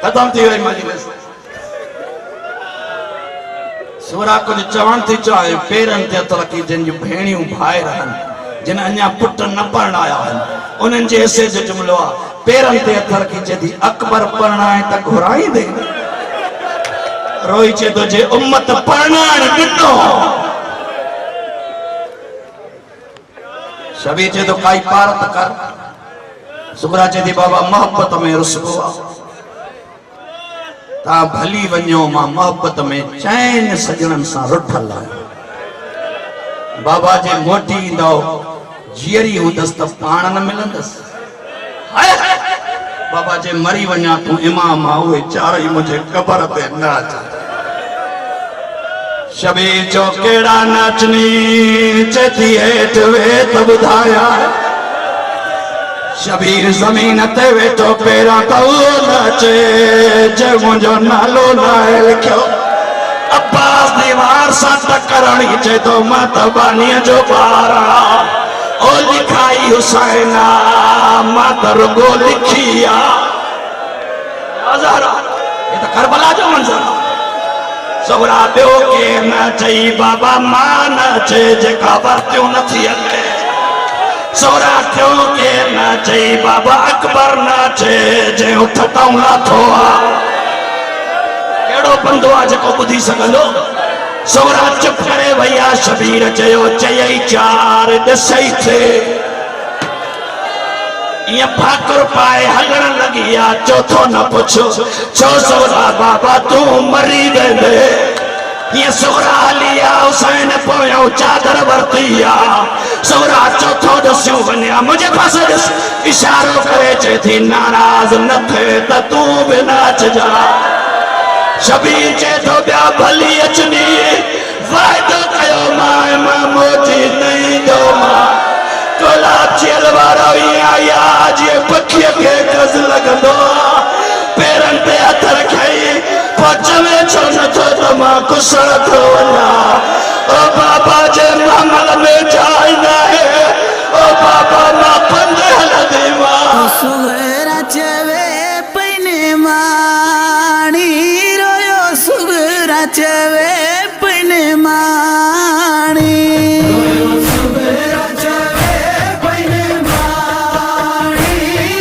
खत्म थी वही मजलिस। सूरा कुछ चवण थी चाहे पेरन ते हथ रखी जिन जी भेणियूं भाई रहन जिन अञा पुट न परणाया आहिनि उन्हनि जे हिसे जो जुमिलो आहे। पेरन ते हथ रखी चए थी अकबर परणाए त घुराईंदे। रोई चए थो जे उम्मत परणाइण ॾिनो। शबीर चए थो काई पारत कर। सुगरा चए थी बाबा मोहब्बत में रुसबो आहे ता भली वञो मां मोहब्बत में चैन सजणनि सां रुठल आहियां। बाबा जे मोटी ईंदो जीअरी हूंदसि त पाण न मिलंदसि। बाबा जे मरी वञा तूं इमाम आ उहे चारई मुझे कबर ते न अचनि। शबीर चो केड़ा नाचनी चेती हेठ वे त ॿुधाया। शबीर जमीन ते वेठो पेरा तो नाचे जे मुझो नालो नाहे लिखियो। अब्बास दीवार सा टकरणी चे तो मां तबानी जो पारा ओ लिखाई हुसैना मां रुगो लिखिया। नज़ारा ये तो करबला जो मंजर। सोगरा ॿियो के न चई बाबा मां न चे जेका वरतियूं नथी हले। सोगरा थियो के न चई बाबा अकबर न चे जे उठ ताऊं लाथो आहे। केड़ो बंदो आहे जेको ॿुधी सघंदो। सोगरा चुप करे भैया। शबीर चयो चयई चार ॾसई थे ये भाकुर पाए हलण लगी आ चौथो न पुछो छो सोगरा बाबा तू मरी वेंदे। ये सोगरा हलिया हुसैन पोयों चादर वरती आ। सोगरा चौथो दस्यूं वञा मुझे पास ॾिस इशारो करे चए थी नाराज़ न थे त तू बि नाच जा। शबीर चए थो ॿिया भली अचनी वाइदो कयो मां मोटी नहीं दो मां गुलाब चेल वारो आया जे पखीअ खे गज़ लॻंदो। पेरन ते हथ रखई पचवे छो नथो त मां कुसण थो वञा। ओ बाबा जे मामल में जाइ न आहे। ओ बाबा मां पंध हलंदी मां। सुगरा चवे पने माणी रोयो। सुगरा चवे पने माणी सुगरा चवे पने माणी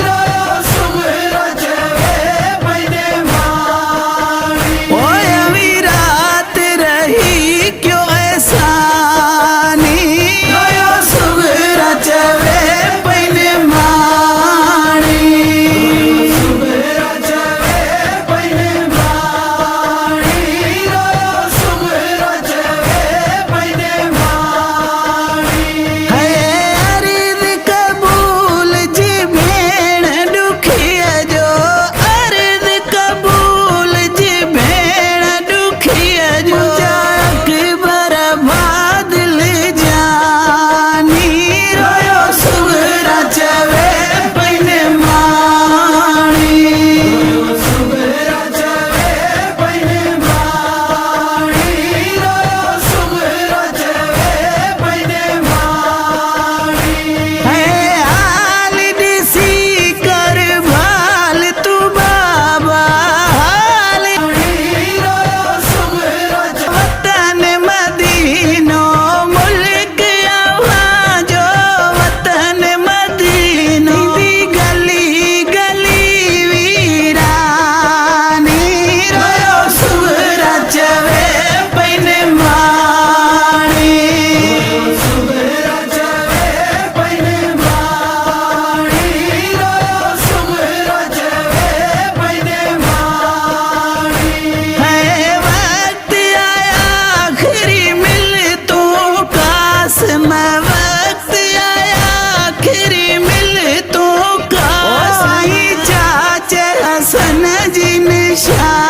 रोयो। सुगरा चवे पने माणी ओ अभी रात रही क्यों ऐसानी रोयो। सुगरा चवे पने माणी सुगरा चवे पने माणी रोयो। सुगरा चवे पने माणी है अर्ज़ कबूल जी भेण दुखिया जो। अर्ज़ कबूल जी भेण दुखिया जो। अकबर बादल जानी रोयो। सुगरा चवे पने माणी सुगरा चवे पने माणी रोयो। सुगरा चवे पने माणी है हाल ॾिसी कर भाल तू बाबा हाल रोयो। सुगरा वतन मदीनो मुल्क अव्हां जो। वतन मदीनो दी गली गली वीरानी रोयो। सुगरा चवे पने माणी सुगरा चवे पने माणी रोयो। सुगरा चवे पने माणी है वक्त आया आखिरी मिल तू कासम। वक्त आया आखिरी मिल तू कास। चाचे हसन जी निशान